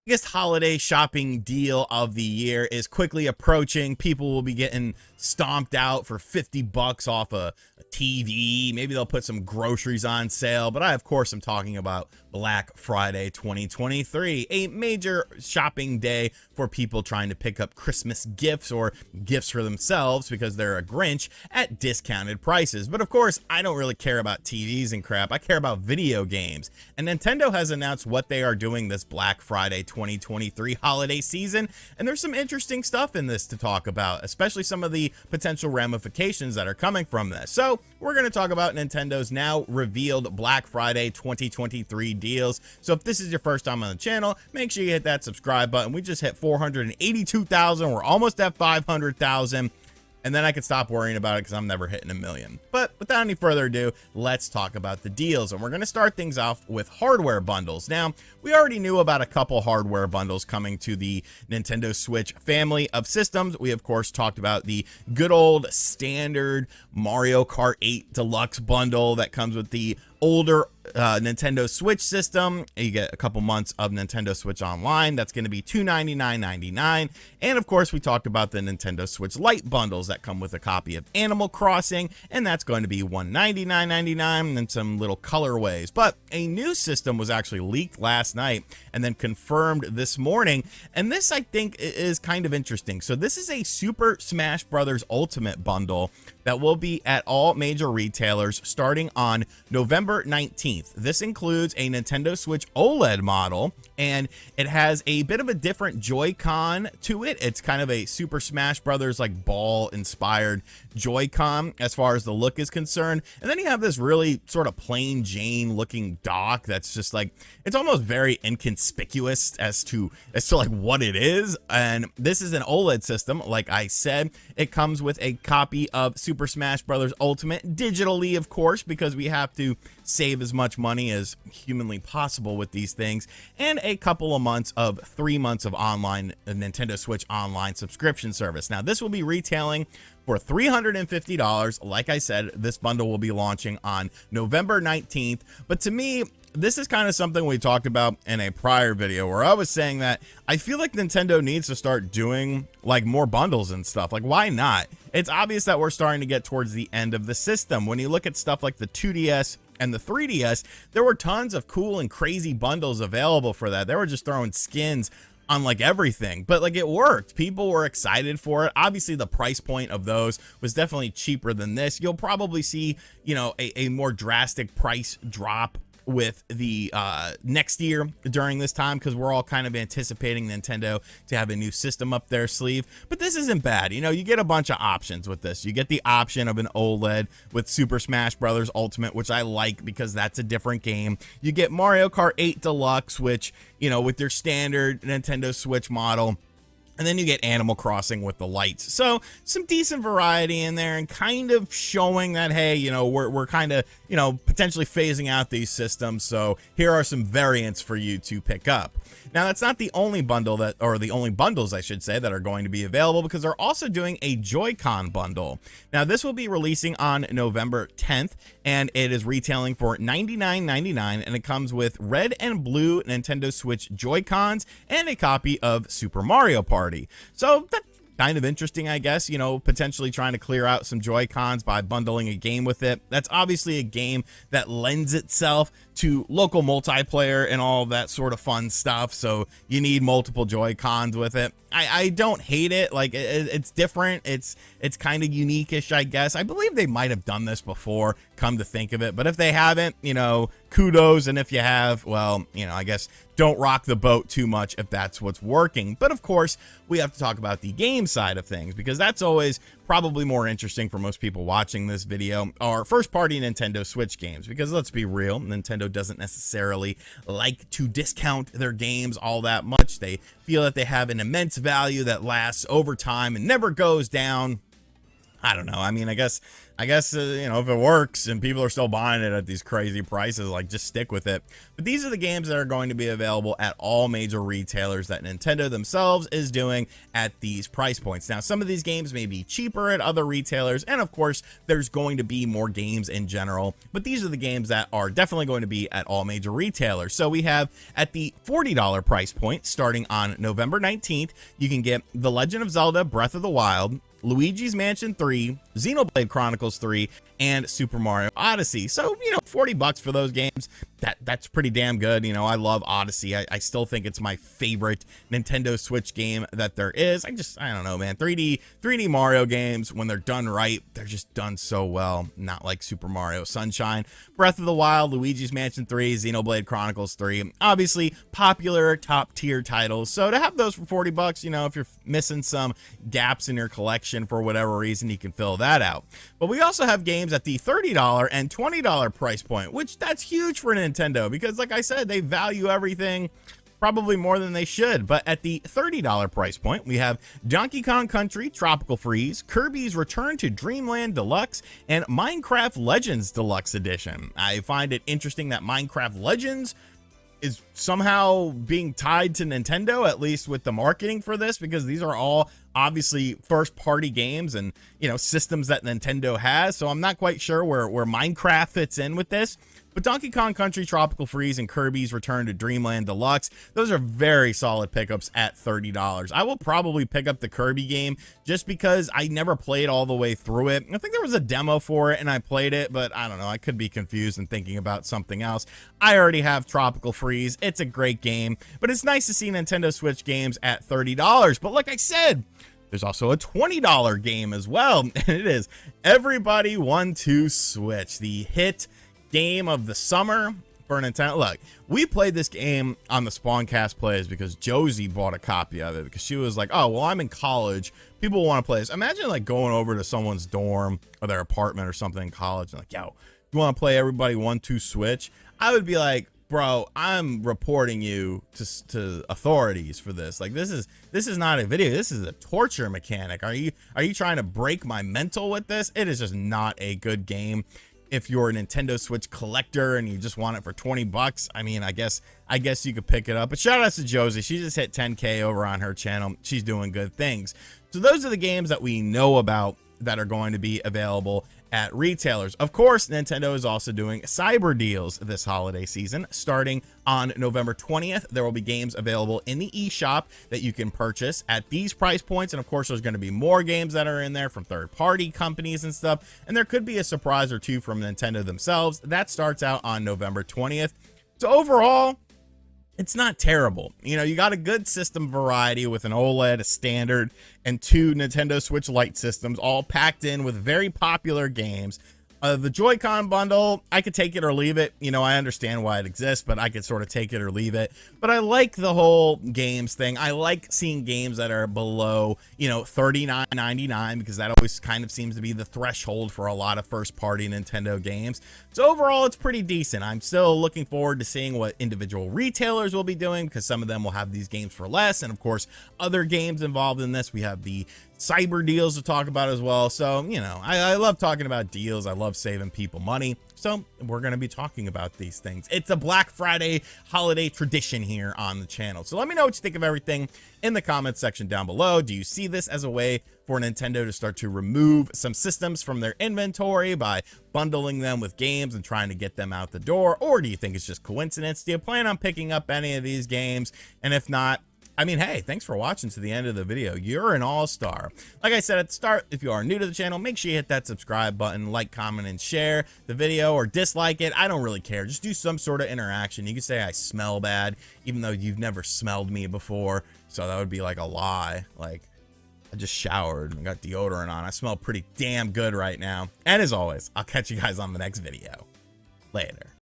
biggest holiday shopping deal of the year is quickly approaching. People will be getting stomped out for 50 bucks off a TV. Maybe they'll put some groceries on sale, but I of course am talking about Black Friday 2023, a major shopping day for people trying to pick up Christmas gifts or gifts for themselves because they're a Grinch at discounted prices. But of course, I don't really care about TVs and crap. I care about video games. And Nintendo has announced what they are doing this Black Friday 2023 holiday season, and there's some interesting stuff in this to talk about, especially some of the potential ramifications that are coming from this. So we're going to talk about Nintendo's now revealed Black Friday 2023 deals. So if this is your first time on the channel, make sure you hit that subscribe button. We just hit 482,000. We're almost at 500,000. And then I can stop worrying about it because I'm never hitting a million. But without any further ado, let's talk about the deals. And we're going to start things off with hardware bundles. Now, we already knew about a couple hardware bundles coming to the Nintendo Switch family of systems. We, of course, talked about the good old standard Mario Kart 8 Deluxe bundle that comes with the older Nintendo Switch system. You get a couple months of Nintendo Switch Online. That's going to be $299.99. And of course, we talked about the Nintendo Switch Lite bundles that come with a copy of Animal Crossing, and that's going to be $199.99 and some little colorways. But a new system was actually leaked last night and then confirmed this morning, and this I think is kind of interesting. So this is a Super Smash Bros. Ultimate bundle that will be at all major retailers starting on November 19th. This includes a Nintendo Switch OLED model, and it has a bit of a different Joy-Con to it. It's kind of a Super Smash Brothers like ball inspired Joy-Con as far as the look is concerned. And then you have this really sort of plain Jane looking dock that's just like, it's almost very inconspicuous as to like what it is. And this is an OLED system. Like I said, it comes with a copy of Super Smash Bros. Ultimate digitally, of course, because we have to save as much money as humanly possible with these things, and a couple of months of 3 months of online Nintendo Switch Online subscription service. Now, this will be retailing for $350. Like I said, this bundle will be launching on November 19th. But to me, this is kind of something we talked about in a prior video where I was saying that I feel like Nintendo needs to start doing like more bundles and stuff. Like, why not? It's obvious that we're starting to get towards the end of the system. When you look at stuff like the 2DS and the 3DS, there were tons of cool and crazy bundles available for that. They were just throwing skins on like everything, but like it worked. People were excited for it. Obviously, the price point of those was definitely cheaper than this. You'll probably see, you know, a more drastic price drop with the next year during this time, because we're all kind of anticipating Nintendo to have a new system up their sleeve. But this isn't bad. You know, you get a bunch of options with this. You get the option of an OLED with Super Smash Bros. Ultimate, which I like because that's a different game. You get Mario Kart 8 Deluxe, which, you know, with their standard Nintendo Switch model. And then you get Animal Crossing with the lights. So some decent variety in there, and kind of showing that, hey, you know, we're kind of, you know, potentially phasing out these systems. So here are some variants for you to pick up. Now, that's not the only bundle that, or the only bundles, I should say, that are going to be available, because they're also doing a Joy-Con bundle. Now, this will be releasing on November 10th, and it is retailing for $99.99, and it comes with red and blue Nintendo Switch Joy-Cons and a copy of Super Mario Party. So that's kind of interesting, I guess, you know, potentially trying to clear out some Joy-Cons by bundling a game with it. That's obviously a game that lends itself to local multiplayer and all of that sort of fun stuff, so you need multiple Joy-Cons with it. I don't hate it. Like, it's different. It's kind of unique-ish, I guess. I believe they might have done this before, come to think of it. But if they haven't, you know, kudos. And if you have, well, you know, I guess don't rock the boat too much if that's what's working. But of course, we have to talk about the game side of things, because that's always probably more interesting for most people watching this video, are first-party Nintendo Switch games. Because let's be real, Nintendo doesn't necessarily like to discount their games all that much. They feel that they have an immense value that lasts over time and never goes down. I don't know. I mean, I guess, you know, if it works and people are still buying it at these crazy prices, like, just stick with it. But these are the games that are going to be available at all major retailers that Nintendo themselves is doing at these price points. Now, some of these games may be cheaper at other retailers, and of course, there's going to be more games in general, but these are the games that are definitely going to be at all major retailers. So we have at the $40 price point, starting on November 19th, you can get The Legend of Zelda Breath of the Wild, Luigi's Mansion 3, Xenoblade Chronicles 3, and Super Mario Odyssey. So, you know, 40 bucks for those games, that's pretty damn good. You know, I love Odyssey. I still think it's my favorite Nintendo Switch game that there is. I don't know, man. 3D Mario games, when they're done right, they're just done so well. Not like Super Mario Sunshine, Breath of the Wild, Luigi's Mansion 3, Xenoblade Chronicles 3. Obviously, popular top tier titles. So to have those for 40 bucks, you know, if you're missing some gaps in your collection for whatever reason, you can fill that out. But we also have games at the $30 and $20 price point, which that's huge for Nintendo because, like I said, they value everything probably more than they should. But at the $30 price point, we have Donkey Kong Country Tropical Freeze, Kirby's Return to Dreamland Deluxe, and Minecraft Legends Deluxe Edition. I find it interesting that Minecraft Legends is somehow being tied to Nintendo, at least with the marketing for this, because these are all obviously first party games and, you know, systems that Nintendo has. So I'm not quite sure where Minecraft fits in with this. But Donkey Kong Country Tropical Freeze and Kirby's Return to Dreamland Deluxe, those are very solid pickups at $30. I will probably pick up the Kirby game just because I never played all the way through it. I think there was a demo for it and I played it, but I don't know. I could be confused and thinking about something else. I already have Tropical Freeze. It's a great game, but it's nice to see Nintendo Switch games at $30. But like I said, there's also a $20 game as well, and it is Everybody 1-2 Switch, the hit game of the summer for Nintendo. Look, we played this game on the Spawncast Plays because Josie bought a copy of it because she was like, oh, well, I'm in college. People want to play this. Imagine like going over to someone's dorm or their apartment or something in college and like, yo, you want to play Everybody 1-2 Switch? I would be like, bro, I'm reporting you to authorities for this. Like, this is not a video. This is a torture mechanic. Are you trying to break my mental with this? It is just not a good game. If you're a Nintendo Switch collector and you just want it for 20 bucks, I mean, I guess you could pick it up. But shout out to Josie. She just hit 10K over on her channel. She's doing good things. So those are the games that we know about that are going to be available at retailers. Of course, Nintendo is also doing cyber deals this holiday season. Starting on November 20th, there will be games available in the eShop that you can purchase at these price points. And of course, there's going to be more games that are in there from third-party companies and stuff. And there could be a surprise or two from Nintendo themselves. That starts out on November 20th. So overall, it's not terrible. You know, you got a good system variety with an OLED, a standard, and 2 Nintendo Switch Lite systems, all packed in with very popular games. The Joycon bundle, I could take it or leave it. You know, I understand why it exists, but I could sort of take it or leave it. But I like the whole games thing. I like seeing games that are below, you know, $39.99 because that always kind of seems to be the threshold for a lot of first-party Nintendo games. So overall, it's pretty decent. I'm still looking forward to seeing what individual retailers will be doing because some of them will have these games for less. And of course, other games involved in this, we have the cyber deals to talk about as well. So, you know, I love talking about deals. I love saving people money. So we're going to be talking about these things. It's a Black Friday holiday tradition here on the channel. So let me know what you think of everything in the comments section down below. Do you see this as a way for Nintendo to start to remove some systems from their inventory by bundling them with games and trying to get them out the door? Or do you think it's just coincidence? Do you plan on picking up any of these games? And if not, I mean, hey, thanks for watching to the end of the video. You're an all-star. Like I said at the start, if you are new to the channel, make sure you hit that subscribe button, like, comment, and share the video or dislike it. I don't really care. Just do some sort of interaction. You can say I smell bad, even though you've never smelled me before. So that would be like a lie. Like, I just showered and got deodorant on. I smell pretty damn good right now. And as always, I'll catch you guys on the next video. Later.